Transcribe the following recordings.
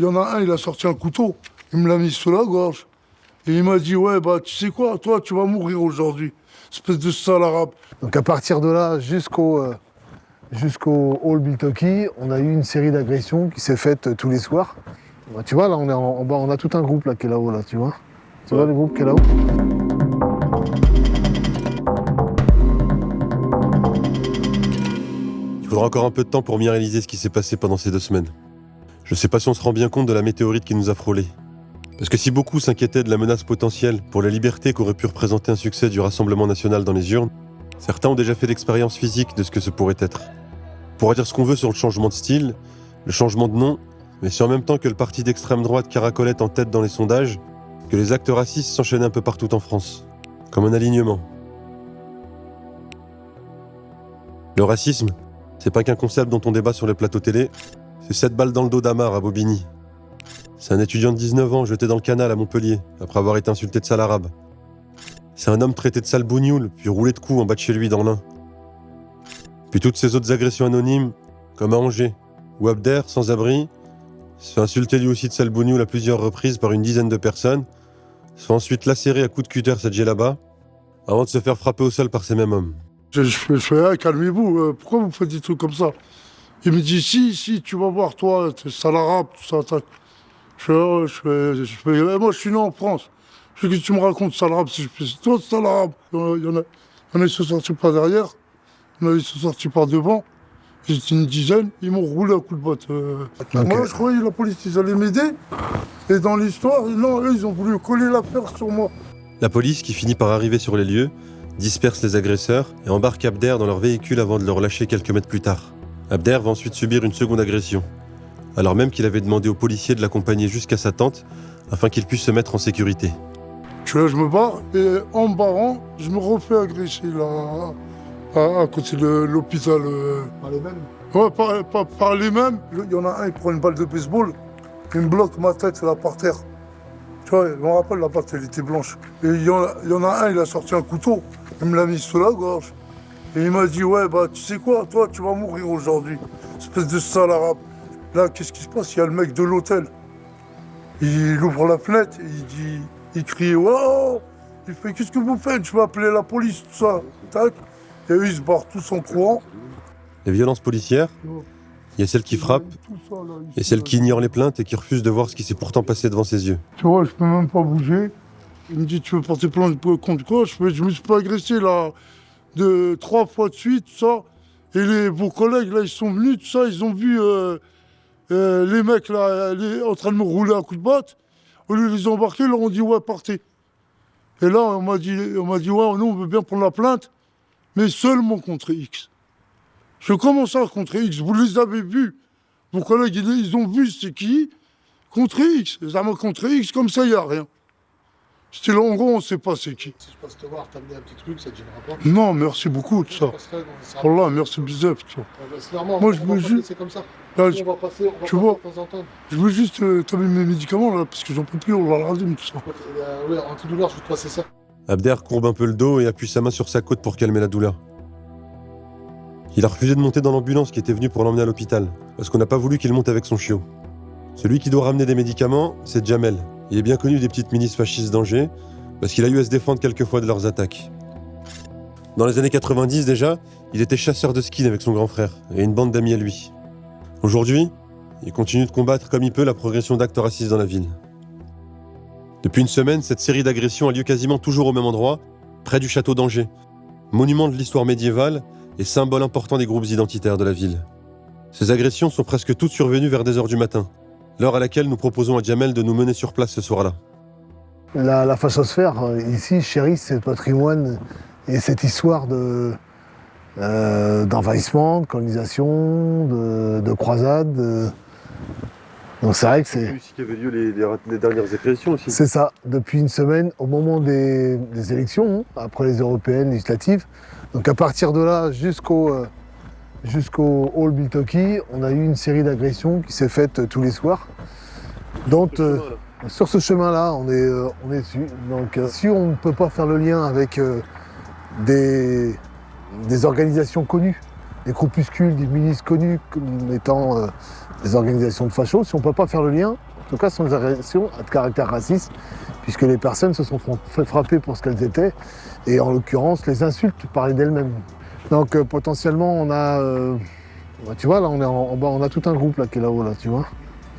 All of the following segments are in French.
y en a un, il a sorti un couteau, il me l'a mis sous la gorge. Et il m'a dit, ouais, bah, tu sais quoi, toi, tu vas mourir aujourd'hui, espèce de sale arabe. Donc à partir de là, jusqu'au hall Biltoki, on a eu une série d'agressions qui s'est faite tous les soirs. Bah, tu vois, là, on est en bas, on a tout un groupe là qui est là-haut, là, tu vois. Tu vois le groupe qui est là-haut? Il faudra encore un peu de temps pour bien réaliser ce qui s'est passé pendant ces 2 semaines. Je sais pas si on se rend bien compte de la météorite qui nous a frôlés. Parce que si beaucoup s'inquiétaient de la menace potentielle pour la liberté qu'aurait pu représenter un succès du Rassemblement national dans les urnes, certains ont déjà fait l'expérience physique de ce que ce pourrait être. On pourra dire ce qu'on veut sur le changement de style, le changement de nom, mais c'est en même temps que le parti d'extrême droite caracolait en tête dans les sondages, que les actes racistes s'enchaînaient un peu partout en France, comme un alignement. Le racisme, c'est pas qu'un concept dont on débat sur les plateaux télé, c'est 7 balles dans le dos d'Amar à Bobigny. C'est un étudiant de 19 ans jeté dans le canal à Montpellier, après avoir été insulté de sale arabe. C'est un homme traité de sale bougnoul, puis roulé de coups en bas de chez lui dans l'Ain. Puis toutes ces autres agressions anonymes, comme à Angers, où Abder, sans abri, se fait insulter lui aussi de sale bougnoul à plusieurs reprises par une dizaine de personnes, se fait ensuite lacérer à coups de cutter cette là-bas, avant de se faire frapper au sol par ces mêmes hommes. Je fais, ah, calmez-vous, pourquoi vous faites des trucs comme ça? Il me dit, si, tu vas voir, toi, t'es sale arabe, tout ça, je fais, moi, je suis né en France. Je fais, qu'est-ce que tu me racontes, sale arabe, si je fais, c'est toi, sale arabe. Il y en a, ils sont sortis par derrière, il y en a, ils sont sortis par devant. J'étais une dizaine, ils m'ont roulé à coups de botte. Okay. Moi, je croyais que la police, ils allaient m'aider. Et dans l'histoire, non, eux, ils ont voulu coller l'affaire sur moi. La police, qui finit par arriver sur les lieux, disperse les agresseurs et embarque Abder dans leur véhicule avant de le relâcher quelques mètres plus tard. Abder va ensuite subir une seconde agression, alors même qu'il avait demandé aux policiers de l'accompagner jusqu'à sa tente afin qu'il puisse se mettre en sécurité. Tu vois, je me barre et en me barrant, je me refais agresser là, à côté de l'hôpital. Par les mêmes? Ouais, par les mêmes. Il y en a un, il prend une balle de baseball, il me bloque ma tête là par terre. Tu vois, je me rappelle, la batte, elle était blanche. Et il y en a un, il a sorti un couteau, il me l'a mis sous la gorge. Et il m'a dit, ouais, bah, tu sais quoi, toi, tu vas mourir aujourd'hui. Espèce de sale arabe. Là, qu'est-ce qui se passe? Il y a le mec de l'hôtel. Il ouvre la fenêtre, il crie, wow! Il fait, qu'est-ce que vous faites? Je vais appeler la police, tout ça. Tac. Et eux, ils se barrent tous en courant. Les violences policières, il y a celles qui frappent, et celles qui ignorent les plaintes et qui refusent de voir ce qui s'est pourtant passé devant ses yeux. Tu vois, je peux même pas bouger. Il me dit, tu veux porter plainte contre quoi? Je me suis pas agressé là 3 fois de suite, tout ça. Et vos collègues là, ils sont venus, tout ça, ils ont vu les mecs là en train de me rouler à coups de botte. Au lieu de les embarquer, ils leur ont dit, ouais, partez. Et là, on m'a dit, ouais, nous, on veut bien prendre la plainte, mais seulement contre X. Je commence à contre X, vous les avez vus. Vos collègues, ils ont vu c'est qui? Contre X. Ça m'a contre X, comme ça, il n'y a rien. C'était là, en gros, on ne sait pas c'est qui. Si je passe te voir, t'amener un petit truc, ça te gênera pas? Non, merci beaucoup, tout ça. Wallah, merci bizarre, tout ça. C'est normal, moi, je veux juste... C'est comme ça. Là, on va passer tu vois, de temps en temps. Je veux juste t'amener mes médicaments, là, parce que j'en peux plus, on va la raser, tout ça. Ouais, antidouleur, je vais te passer ça. Abder courbe un peu le dos et appuie sa main sur sa côte pour calmer la douleur. Il a refusé de monter dans l'ambulance qui était venue pour l'emmener à l'hôpital, parce qu'on n'a pas voulu qu'il monte avec son chiot. Celui qui doit ramener des médicaments, c'est Jamel. Il est bien connu des petites milices fascistes d'Angers, parce qu'il a eu à se défendre quelques fois de leurs attaques. Dans les années 90 déjà, il était chasseur de ski avec son grand frère et une bande d'amis à lui. Aujourd'hui, il continue de combattre comme il peut la progression d'actes racistes dans la ville. Depuis une semaine, cette série d'agressions a lieu quasiment toujours au même endroit, près du château d'Angers, monument de l'histoire médiévale et symbole important des groupes identitaires de la ville. Ces agressions sont presque toutes survenues vers 2h du matin, l'heure à laquelle nous proposons à Jamel de nous mener sur place ce soir-là. La fachosphère, ici, chérisse ce patrimoine et cette histoire d'envahissement, de colonisation, de croisade. Donc c'est vrai que c'est... C'est ici qu'il y avait lieu les dernières agressions aussi. C'est ça, depuis une semaine, au moment des élections, après les européennes, législatives. Donc à partir de là, jusqu'au hall Biltoki, on a eu une série d'agressions qui s'est faite tous les soirs. Donc sur ce chemin-là, on est dessus. Donc si on ne peut pas faire le lien avec des organisations connues, des groupuscules, des milices connues comme étant des organisations de fachos, si on ne peut pas faire le lien, tout cas, ce sont des agressions à caractère raciste, puisque les personnes se sont fait frapper pour ce qu'elles étaient, et en l'occurrence, les insultes parlaient d'elles-mêmes. Donc potentiellement, on a... tu vois, là, on est en bas, on a tout un groupe là qui est là-haut, là, tu vois.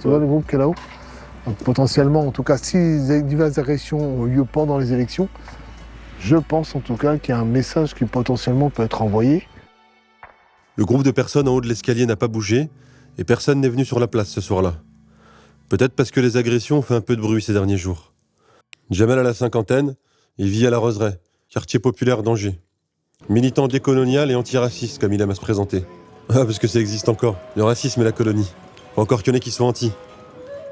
Tu vois le groupe qui est là-haut? Donc potentiellement, en tout cas, si diverses agressions ont lieu pendant les élections, je pense en tout cas qu'il y a un message qui potentiellement peut être envoyé. Le groupe de personnes en haut de l'escalier n'a pas bougé, et personne n'est venu sur la place ce soir-là. Peut-être parce que les agressions ont fait un peu de bruit ces derniers jours. Jamel a la cinquantaine, il vit à la Roseraie, quartier populaire d'Angers. Militant décolonial et antiraciste, comme il aime à se présenter. Ah, parce que ça existe encore, le racisme et la colonie. Faut encore qu'il y en ait qui soient anti.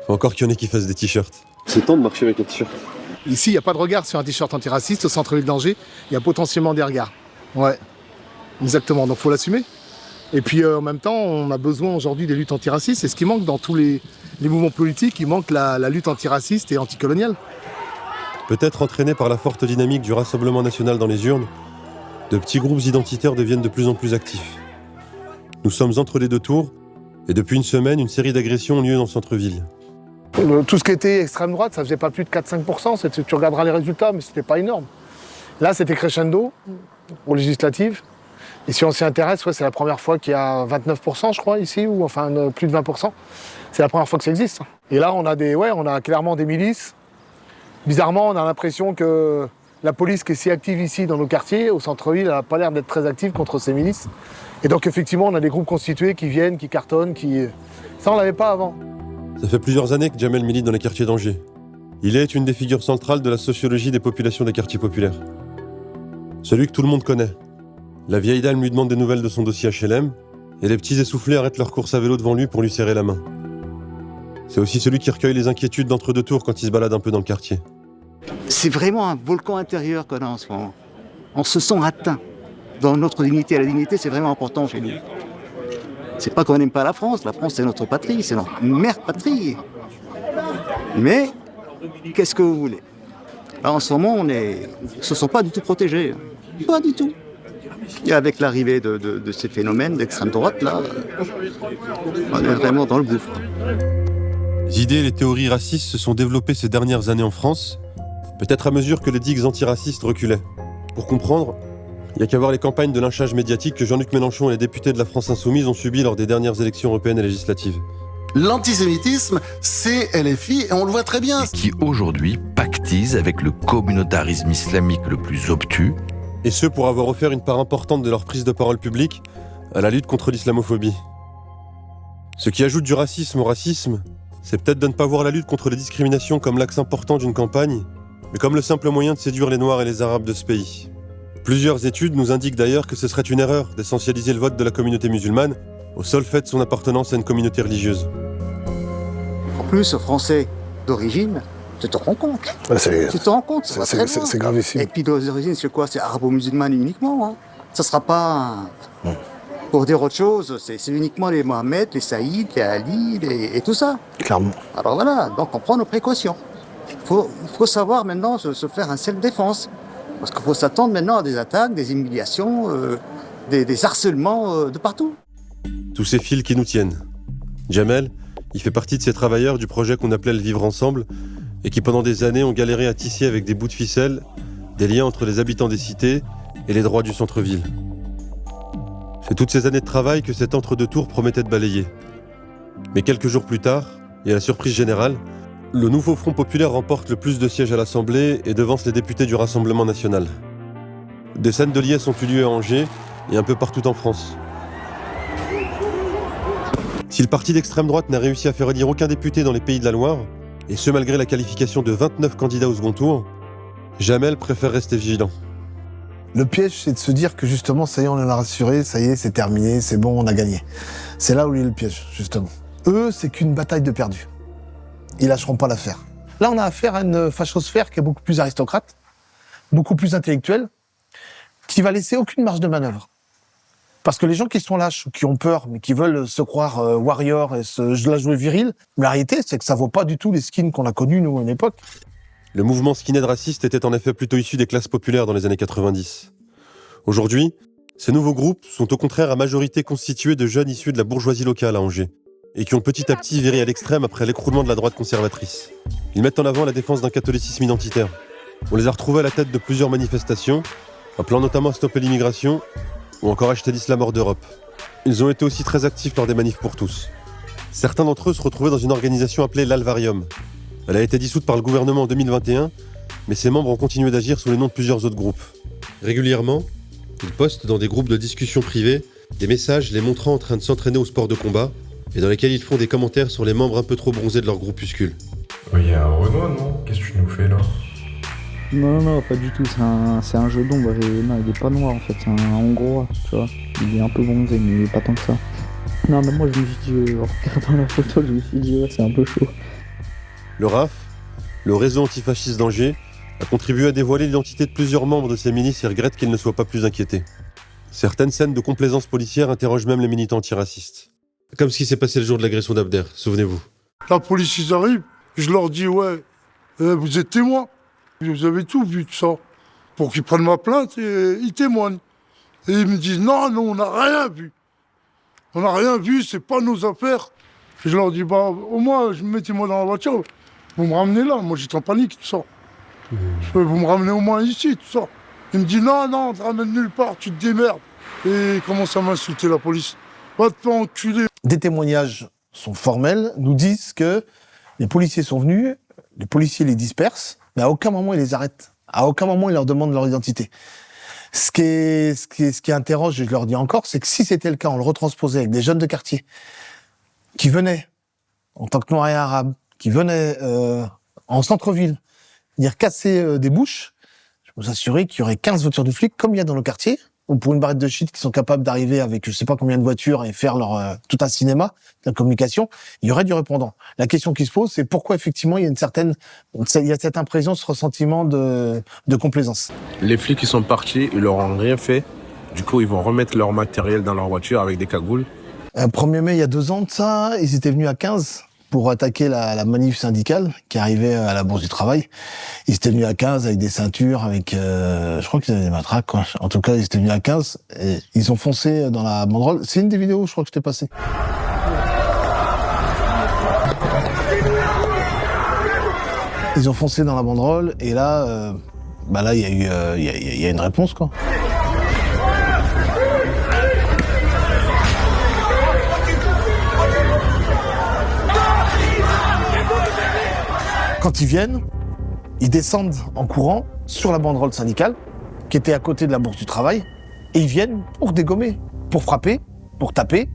Faut encore qu'il y en ait qui fassent des t-shirts. C'est temps de marcher avec un t-shirt. Ici, il n'y a pas de regard sur un t-shirt antiraciste. Au centre-ville d'Angers, il y a potentiellement des regards. Ouais, exactement, donc il faut l'assumer. Et puis en même temps, on a besoin aujourd'hui des luttes antiracistes. C'est ce qui manque dans tous les mouvements politiques. Il manque la lutte antiraciste et anticoloniale. Peut-être entraînés par la forte dynamique du Rassemblement national dans les urnes, de petits groupes identitaires deviennent de plus en plus actifs. Nous sommes entre les deux tours, et depuis une semaine, une série d'agressions ont lieu dans le centre-ville. Tout ce qui était extrême droite, ça faisait pas plus de 4-5%. Tu regarderas les résultats, mais c'était pas énorme. Là, c'était crescendo aux législatives. Et si on s'y intéresse, ouais, c'est la première fois qu'il y a 29%, je crois, ici, ou enfin plus de 20%. C'est la première fois que ça existe. Et là, on a clairement des milices. Bizarrement, on a l'impression que la police qui est si active ici dans nos quartiers, au centre-ville, elle n'a pas l'air d'être très active contre ces milices. Et donc effectivement, on a des groupes constitués qui viennent, qui cartonnent, Ça, on l'avait pas avant. Ça fait plusieurs années que Jamel milite dans les quartiers d'Angers. Il est une des figures centrales de la sociologie des populations des quartiers populaires. Celui que tout le monde connaît. La vieille dame lui demande des nouvelles de son dossier HLM, et les petits essoufflés arrêtent leur course à vélo devant lui pour lui serrer la main. C'est aussi celui qui recueille les inquiétudes d'entre-deux tours quand il se balade un peu dans le quartier. C'est vraiment un volcan intérieur qu'on a en ce moment. On se sent atteint dans notre dignité. La dignité, c'est vraiment important chez nous. C'est pas qu'on n'aime pas la France c'est notre patrie, c'est notre mère patrie. Mais, qu'est-ce que vous voulez? Là, en ce moment, on ne se sent pas du tout protégés. Pas du tout. Et avec l'arrivée de ces phénomènes d'extrême droite, là, on est vraiment dans le gouffre. Les idées et les théories racistes se sont développées ces dernières années en France, peut-être à mesure que les digues antiracistes reculaient. Pour comprendre, il n'y a qu'à voir les campagnes de lynchage médiatique que Jean-Luc Mélenchon et les députés de la France Insoumise ont subies lors des dernières élections européennes et législatives. L'antisémitisme, c'est LFI, et on le voit très bien. Et qui aujourd'hui pactise avec le communautarisme islamique le plus obtus. Et ce pour avoir offert une part importante de leur prise de parole publique à la lutte contre l'islamophobie. Ce qui ajoute du racisme au racisme, c'est peut-être de ne pas voir la lutte contre les discriminations comme l'axe important d'une campagne, mais comme le simple moyen de séduire les Noirs et les Arabes de ce pays. Plusieurs études nous indiquent d'ailleurs que ce serait une erreur d'essentialiser le vote de la communauté musulmane au seul fait de son appartenance à une communauté religieuse. En plus, Français d'origine, tu te rends compte. Tu te rends compte, ça va très loin. C'est gravissime. Et puis d'origine, c'est quoi? C'est arabo-musulmane uniquement. Hein. Ça sera pas... Pour dire autre chose, c'est uniquement les Mohamed, les Saïd, les Ali et tout ça. Clairement. Alors voilà, donc on prend nos précautions. Il faut savoir maintenant se faire un self-défense. Parce qu'il faut s'attendre maintenant à des attaques, des humiliations, des harcèlements de partout. Tous ces fils qui nous tiennent. Jamel, il fait partie de ces travailleurs du projet qu'on appelait le Vivre Ensemble et qui pendant des années ont galéré à tisser avec des bouts de ficelle des liens entre les habitants des cités et les droits du centre-ville. C'est toutes ces années de travail que cet entre-deux-tours promettait de balayer. Mais quelques jours plus tard, et à la surprise générale, le nouveau Front populaire remporte le plus de sièges à l'Assemblée et devance les députés du Rassemblement national. Des scènes de liesse ont eu lieu à Angers et un peu partout en France. Si le parti d'extrême droite n'a réussi à faire élire aucun député dans les Pays de la Loire, et ce malgré la qualification de 29 candidats au second tour, Jamel préfère rester vigilant. Le piège, c'est de se dire que justement, ça y est, on en a rassuré, ça y est, c'est terminé, c'est bon, on a gagné. C'est là où il est le piège, justement. Eux, c'est qu'une bataille de perdus. Ils lâcheront pas l'affaire. Là, on a affaire à une fachosphère qui est beaucoup plus aristocrate, beaucoup plus intellectuelle, qui va laisser aucune marge de manœuvre. Parce que les gens qui sont lâches ou qui ont peur, mais qui veulent se croire warrior et la jouer viril, la réalité, c'est que ça vaut pas du tout les skins qu'on a connus, nous, à une époque. Le mouvement skinhead raciste était en effet plutôt issu des classes populaires dans les années 90. Aujourd'hui, ces nouveaux groupes sont au contraire à majorité constitués de jeunes issus de la bourgeoisie locale à Angers, et qui ont petit à petit viré à l'extrême après l'écroulement de la droite conservatrice. Ils mettent en avant la défense d'un catholicisme identitaire. On les a retrouvés à la tête de plusieurs manifestations, appelant notamment à stopper l'immigration ou encore acheter l'islam hors d'Europe. Ils ont été aussi très actifs lors des manifs pour tous. Certains d'entre eux se retrouvaient dans une organisation appelée l'Alvarium. Elle a été dissoute par le gouvernement en 2021, mais ses membres ont continué d'agir sous les noms de plusieurs autres groupes. Régulièrement, ils postent dans des groupes de discussion privés des messages les montrant en train de s'entraîner au sport de combat et dans lesquels ils font des commentaires sur les membres un peu trop bronzés de leur groupuscule. Il y a un Renoir, non? Qu'est-ce que tu nous fais là? Non, pas du tout, c'est un jeu d'ombre, non, il est pas noir en fait, c'est un hongrois, tu vois, il est un peu bronzé, mais pas tant que ça. Non, mais moi je me suis dit, en regardant la photo, je me suis dit, ouais, c'est un peu chaud. Le RAF, le réseau antifasciste d'Angers, a contribué à dévoiler l'identité de plusieurs membres de ces milices et regrette qu'ils ne soient pas plus inquiétés. Certaines scènes de complaisance policière interrogent même les militants antiracistes. Comme ce qui s'est passé le jour de l'agression d'Abder, souvenez-vous. La police, ils arrivent, je leur dis, ouais, vous êtes témoins. Vous avez tout vu de ça. Pour qu'ils prennent ma plainte et ils témoignent. Et ils me disent, non, on n'a rien vu. On n'a rien vu, c'est pas nos affaires. Et je leur dis, au moins, mettez-moi dans la voiture. Vous me ramenez là, moi j'étais en panique, tout ça. Vous me ramenez au moins ici, tout ça. Il me dit, non, on te ramène nulle part, tu te démerdes. Et il commence à m'insulter, la police. Va te faire enculer. Des témoignages sont formels, nous disent que les policiers sont venus, les policiers les dispersent, mais à aucun moment ils les arrêtent. À aucun moment ils leur demandent leur identité. Ce qui interroge, et je leur dis encore, c'est que si c'était le cas, on le retransposait avec des jeunes de quartier qui venaient en tant que noirs et arabes, qui venaient en centre-ville, venir casser des bouches, je peux vous assurer qu'il y aurait 15 voitures de flics, comme il y a dans nos quartiers, ou pour une barrette de shit qui sont capables d'arriver avec je sais pas combien de voitures et faire leur tout un cinéma, de la communication, il y aurait du répondant. La question qui se pose, c'est pourquoi effectivement il y a cette impression, ce ressentiment de complaisance. Les flics, ils sont partis, ils leur ont rien fait. Du coup, ils vont remettre leur matériel dans leur voiture avec des cagoules. 1er mai, il y a 2 ans de ça, ils étaient venus à 15 pour attaquer la manif syndicale qui arrivait à la Bourse du Travail. Ils étaient venus à 15 avec des ceintures, avec... je crois qu'ils avaient des matraques, quoi. En tout cas, ils étaient venus à 15 et ils ont foncé dans la banderole. C'est une des vidéos, je crois que je t'ai passé. Ils ont foncé dans la banderole et là, là, il y a une réponse, quoi. Quand ils viennent, ils descendent en courant sur la banderole syndicale, qui était à côté de la Bourse du Travail, et ils viennent pour dégommer, pour frapper, pour taper,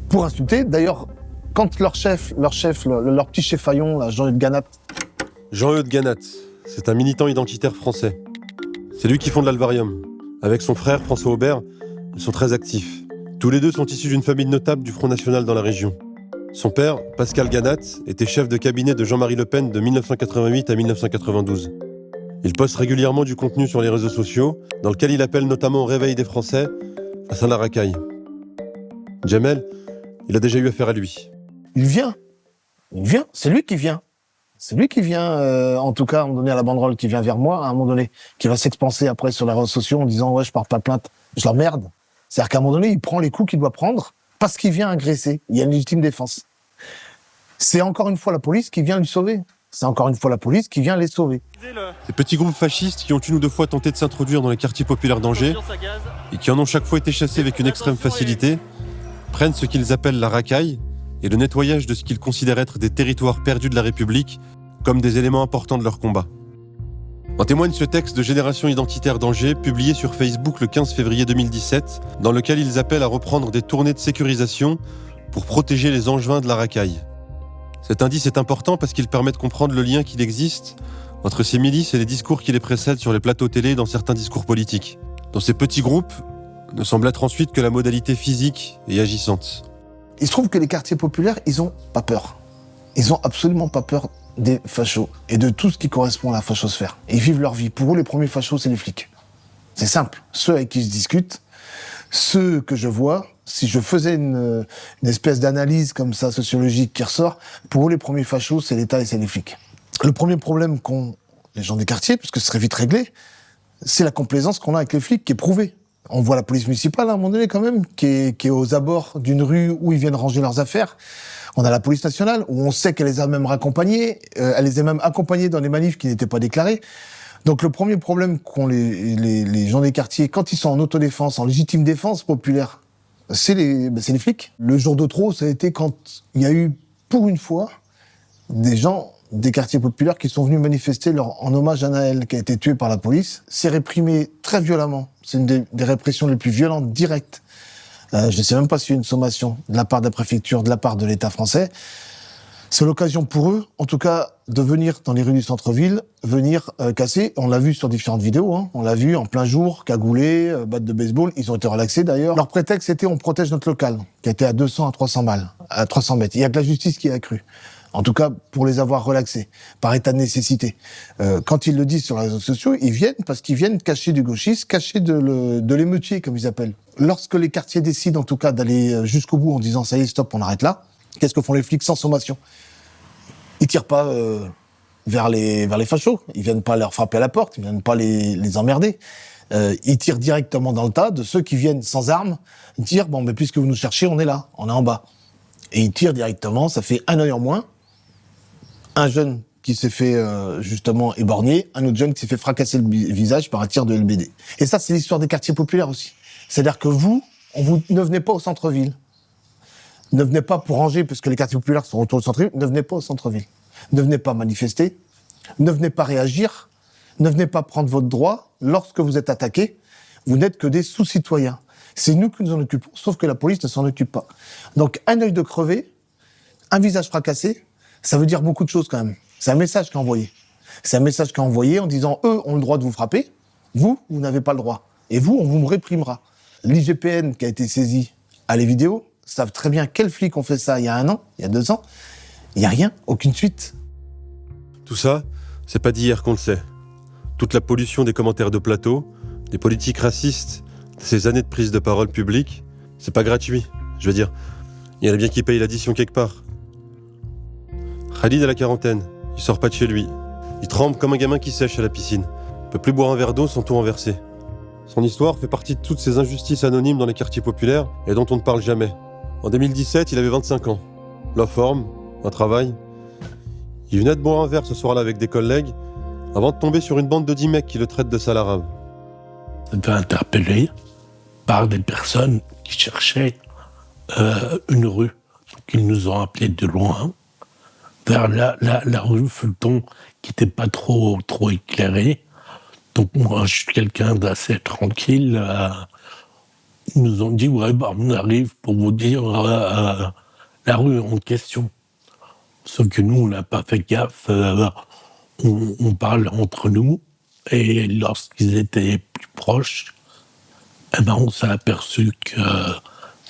pour insulter. D'ailleurs, quand leur petit chef faillon, là, Jean-Eudes Ganat... Jean-Eudes Ganat, c'est un militant identitaire français. C'est lui qui fonde l'Alvarium. Avec son frère, François Aubert, ils sont très actifs. Tous les deux sont issus d'une famille notable du Front National dans la région. Son père, Pascal Ganat, était chef de cabinet de Jean-Marie Le Pen de 1988 à 1992. Il poste régulièrement du contenu sur les réseaux sociaux, dans lequel il appelle notamment au réveil des Français face à la racaille. Jamel, il a déjà eu affaire à lui. Il vient, c'est lui qui vient. C'est lui qui vient, en tout cas, à un moment donné, à la banderole, qui vient vers moi, à un moment donné, qui va s'expanser après sur les réseaux sociaux en disant « Ouais, je porte pas plainte, je l'emmerde ». C'est-à-dire qu'à un moment donné, il prend les coups qu'il doit prendre parce qu'il vient agresser. Il y a une légitime défense. C'est encore une fois la police qui vient lui sauver. C'est encore une fois la police qui vient les sauver. Ces petits groupes fascistes qui ont une ou deux fois tenté de s'introduire dans les quartiers populaires d'Angers et qui en ont chaque fois été chassés avec une extrême facilité, prennent ce qu'ils appellent la racaille et le nettoyage de ce qu'ils considèrent être des territoires perdus de la République comme des éléments importants de leur combat. En témoigne ce texte de Génération Identitaire d'Angers, publié sur Facebook le 15 février 2017, dans lequel ils appellent à reprendre des tournées de sécurisation pour protéger les angevins de la racaille. Cet indice est important parce qu'il permet de comprendre le lien qu'il existe entre ces milices et les discours qui les précèdent sur les plateaux télé et dans certains discours politiques. Dans ces petits groupes, ne semble être ensuite que la modalité physique et agissante. Il se trouve que les quartiers populaires, ils ont pas peur. Ils ont absolument pas peur des fachos et de tout ce qui correspond à la fachosphère. Ils vivent leur vie. Pour eux, les premiers fachos, c'est les flics. C'est simple. Ceux avec qui je discute, ceux que je vois, si je faisais une espèce d'analyse comme ça, sociologique, qui ressort, pour eux, les premiers fachos, c'est l'État et c'est les flics. Le premier problème qu'ont les gens des quartiers, puisque ce serait vite réglé, c'est la complaisance qu'on a avec les flics, qui est prouvée. On voit la police municipale, à un moment donné, quand même, qui est aux abords d'une rue où ils viennent ranger leurs affaires. On a la police nationale, où on sait qu'elle les a même raccompagnés, elle les a même accompagnés dans des manifs qui n'étaient pas déclarés. Donc le premier problème qu'ont les gens des quartiers, quand ils sont en autodéfense, en légitime défense populaire, c'est les flics. Le jour de trop, ça a été quand il y a eu, pour une fois, des gens des quartiers populaires qui sont venus manifester en hommage à Naël, qui a été tué par la police. C'est réprimé très violemment. C'est une des répressions les plus violentes, directes. Je ne sais même pas s'il y a une sommation de la part de la préfecture, de la part de l'État français. C'est l'occasion pour eux, en tout cas, de venir dans les rues du centre-ville, venir casser. On l'a vu sur différentes vidéos, hein. On l'a vu en plein jour, cagoulés, batte de baseball. Ils ont été relaxés d'ailleurs. Leur prétexte, c'était on protège notre local, qui a été à 200 à 300 balles, à 300 mètres. Il y a que la justice qui a cru. En tout cas, pour les avoir relaxés, par état de nécessité. Quand ils le disent sur les réseaux sociaux, ils viennent parce qu'ils viennent cacher du gauchisme, cacher de l'émeutier, comme ils appellent. Lorsque les quartiers décident, en tout cas, d'aller jusqu'au bout en disant « ça y est, stop, on arrête là », qu'est-ce que font les flics sans sommation? Ils tirent pas vers les fachos, ils viennent pas leur frapper à la porte, ils viennent pas les emmerder. Ils tirent directement dans le tas de ceux qui viennent sans armes, dire « bon, mais puisque vous nous cherchez, on est là, on est en bas ». Et ils tirent directement, ça fait un œil en moins. Un jeune qui s'est fait justement éborgner, un autre jeune qui s'est fait fracasser le visage par un tir de LBD. Et ça, c'est l'histoire des quartiers populaires aussi. C'est-à-dire que vous ne venez pas au centre-ville. Ne venez pas pour Angers, parce que les quartiers populaires sont autour du centre-ville, ne venez pas au centre-ville. Ne venez pas manifester, ne venez pas réagir, ne venez pas prendre votre droit. Lorsque vous êtes attaqué, vous n'êtes que des sous-citoyens. C'est nous qui nous en occupons, sauf que la police ne s'en occupe pas. Donc un œil de crevé, un visage fracassé, ça veut dire beaucoup de choses quand même. C'est un message qui est envoyé. C'est un message qui est envoyé en disant « eux ont le droit de vous frapper, vous n'avez pas le droit. Et vous, on vous réprimera ». L'IGPN qui a été saisi à les vidéos savent très bien quels flics ont fait ça il y a 1 an, il y a 2 ans. Il n'y a rien, aucune suite. Tout ça, c'est pas d'hier qu'on le sait. Toute la pollution des commentaires de plateau, des politiques racistes, ces années de prise de parole publique, c'est pas gratuit. Je veux dire, il y en a bien qui payent l'addition quelque part. Khalid a la quarantaine, il sort pas de chez lui. Il tremble comme un gamin qui sèche à la piscine. Il peut plus boire un verre d'eau sans tout renverser. Son histoire fait partie de toutes ces injustices anonymes dans les quartiers populaires et dont on ne parle jamais. En 2017, il avait 25 ans. La forme, un travail. Il venait de boire un verre ce soir-là avec des collègues avant de tomber sur une bande de 10 mecs qui le traitent de sale arabe. On était interpellé par des personnes qui cherchaient une rue. Donc ils nous ont appelés de loin vers la rue Feuilleton qui n'était pas trop éclairée. Donc moi, je suis quelqu'un d'assez tranquille. Ils nous ont dit, ouais, bah, on arrive pour vous dire la rue en question. Sauf que nous, on n'a pas fait gaffe. On parle entre nous. Et lorsqu'ils étaient plus proches, eh ben, on s'est aperçu que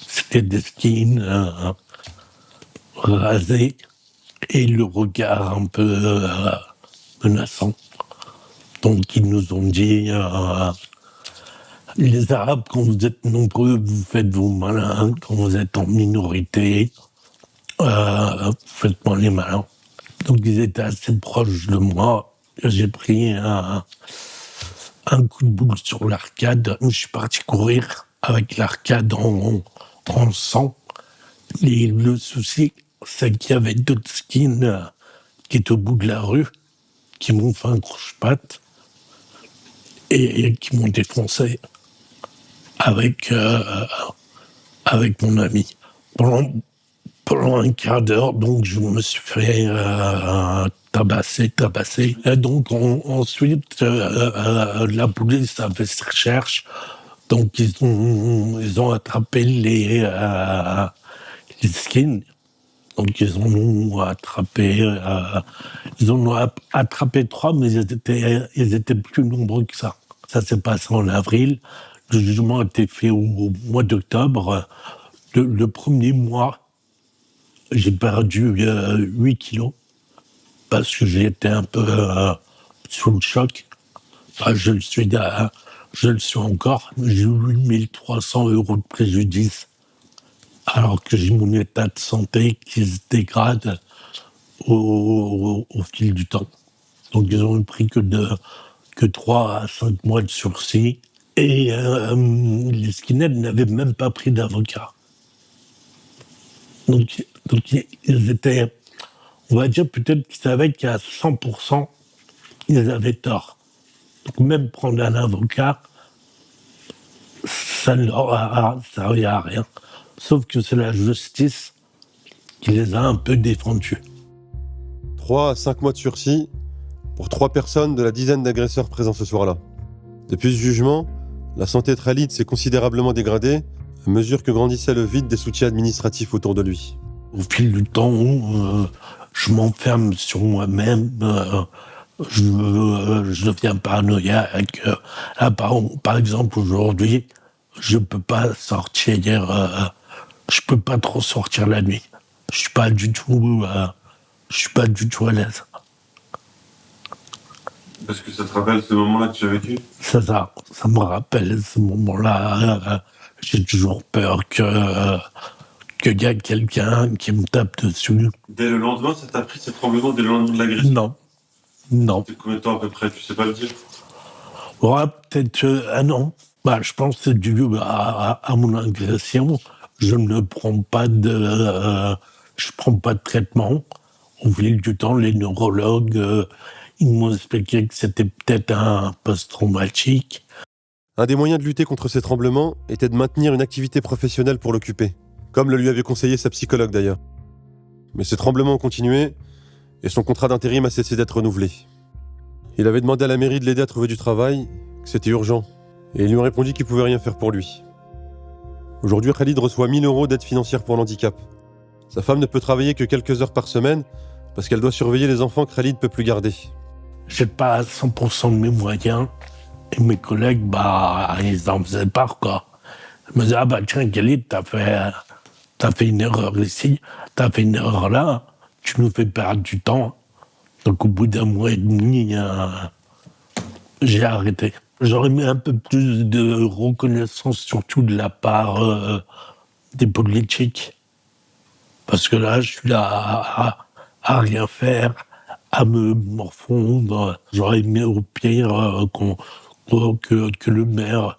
c'était des skins rasés et le regard un peu menaçant. Donc ils nous ont dit les Arabes, quand vous êtes nombreux, vous faites vos malins. Quand vous êtes en minorité, vous faites moins les malins. Donc ils étaient assez proches de moi. J'ai pris un coup de boule sur l'arcade. Je suis parti courir avec l'arcade en sang. Et le souci, c'est qu'il y avait d'autres skins qui étaient au bout de la rue, qui m'ont fait un croche-patte et qui m'ont défoncé avec mon ami. Pendant un quart d'heure, donc je me suis fait tabasser. Et donc ensuite, la police a fait ses recherches. Donc ils ont attrapé les skins. Donc ils en ont attrapé 3, mais ils étaient plus nombreux que ça. Ça s'est passé en avril. Le jugement a été fait au mois d'octobre. Le premier mois, j'ai perdu 8 kilos parce que j'ai été un peu sous le choc. Enfin, je le suis encore. J'ai eu 8 300 € de préjudice alors que j'ai mon état de santé qui se dégrade au fil du temps. Donc ils ont pris que 3 à 5 mois de sursis et les skinheads n'avaient même pas pris d'avocat. Donc Donc ils étaient, on va dire peut-être qu'ils savaient qu'à 100%, ils avaient tort. Donc même prendre un avocat, ça ne leur a servi à rien. Sauf que c'est la justice qui les a un peu défendus. 3 à 5 mois de sursis pour 3 personnes de la dizaine d'agresseurs présents ce soir-là. Depuis ce jugement, la santé de Khalid s'est considérablement dégradée à mesure que grandissait le vide des soutiens administratifs autour de lui. Au fil du temps, je m'enferme sur moi-même, je deviens paranoïaque. Là, par exemple, aujourd'hui, je peux pas sortir, je peux pas trop sortir la nuit. Je suis pas du tout à l'aise. Parce que ça te rappelle ce moment-là que tu as vécu ? Ça me rappelle ce moment-là. J'ai toujours peur qu'il y a quelqu'un qui me tape dessus. Dès le lendemain, ça t'a pris ces tremblements dès le lendemain de l'agression ? Non. C'était combien de temps à peu près ? Tu sais pas le dire ? Ouais, peut-être un an. Je pense que c'est dû à mon agression. Je ne prends pas de traitement. Au fil du temps, les neurologues, ils m'ont expliqué que c'était peut-être un post-traumatique. Un des moyens de lutter contre ces tremblements était de maintenir une activité professionnelle pour l'occuper, comme le lui avait conseillé sa psychologue d'ailleurs. Mais ces tremblements ont continué, et son contrat d'intérim a cessé d'être renouvelé. Il avait demandé à la mairie de l'aider à trouver du travail, que c'était urgent, et ils lui ont répondu qu'ils ne pouvaient rien faire pour lui. Aujourd'hui, Khalid reçoit 1 000 € d'aide financière pour l'handicap. Sa femme ne peut travailler que quelques heures par semaine, parce qu'elle doit surveiller les enfants que Khalid ne peut plus garder. J'ai pas 100% de mes moyens, et mes collègues, ils en faisaient part, quoi. Ils me disaient, tiens, Khalid, t'as fait une erreur ici, t'as fait une erreur là, tu nous fais perdre du temps. Donc au bout d'un mois et demi, j'ai arrêté. J'aurais mis un peu plus de reconnaissance, surtout de la part des politiques. Parce que là, je suis là à rien faire, à me morfondre. J'aurais aimé au pire que le maire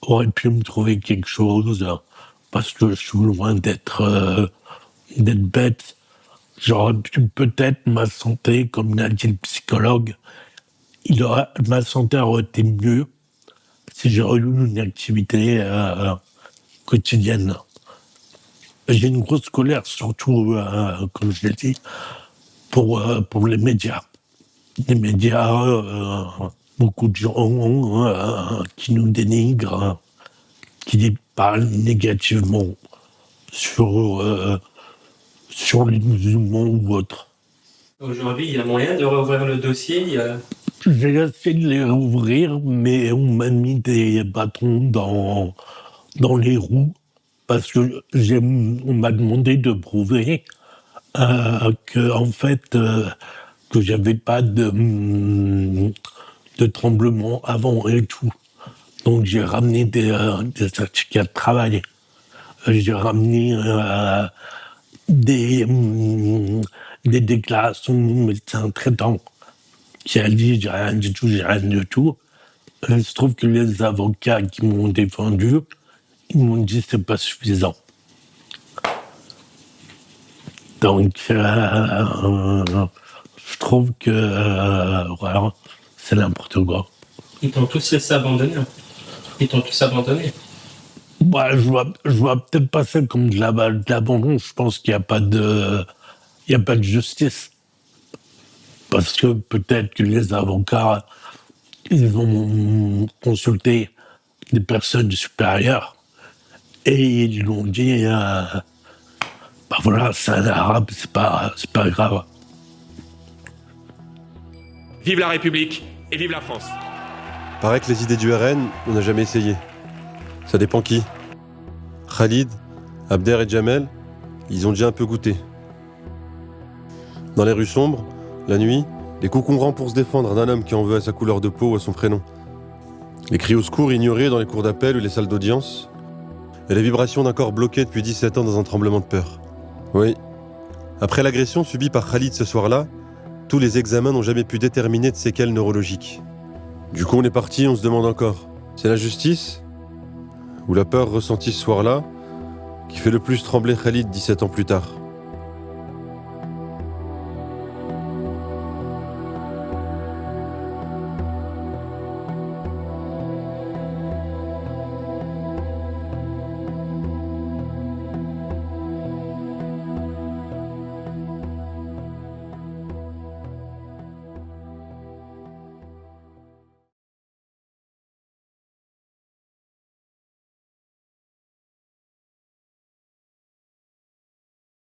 aurait pu me trouver quelque chose, parce que je suis loin d'être bête. J'aurais pu peut-être ma santé, comme l'a dit le psychologue, ma santé aurait été mieux si j'aurais eu une activité quotidienne. J'ai une grosse colère, surtout, comme je l'ai dit, pour les médias. Les médias, beaucoup de gens qui nous dénigrent, qui parlent négativement sur les musulmans ou autres. Aujourd'hui, il y a moyen de rouvrir le dossier. J'ai essayé de les rouvrir, mais on m'a mis des bâtons dans les roues, parce que on m'a demandé de prouver que j'avais pas de tremblement avant et tout. Donc j'ai ramené des certificats de travail. J'ai ramené des déclarations de mon médecin traitant qui a dit j'ai rien du tout. Il se trouve que les avocats qui m'ont défendu, ils m'ont dit c'est pas suffisant. Donc je trouve que voilà, c'est n'importe quoi. Ils t'ont tous laissé abandonner. Je vois peut-être pas ça comme de l'abandon. Je pense qu'il n'y a pas de justice. Parce que peut-être que les avocats, ils vont consulter des personnes supérieures et ils l'ont dit, voilà, c'est un arabe, c'est pas grave. Vive la République et vive la France. Paraît que les idées du RN, on n'a jamais essayé. Ça dépend qui. Khalid, Abder et Jamel, ils ont déjà un peu goûté. Dans les rues sombres, la nuit, les concurrents pour se défendre d'un homme qui en veut à sa couleur de peau ou à son prénom. Les cris au secours ignorés dans les cours d'appel ou les salles d'audience. Et les vibrations d'un corps bloqué depuis 17 ans dans un tremblement de peur. Oui. Après l'agression subie par Khalid ce soir-là, tous les examens n'ont jamais pu déterminer de séquelles neurologiques. Du coup, on est parti, on se demande encore. C'est la justice ou la peur ressentie ce soir-là qui fait le plus trembler Khalid 17 ans plus tard.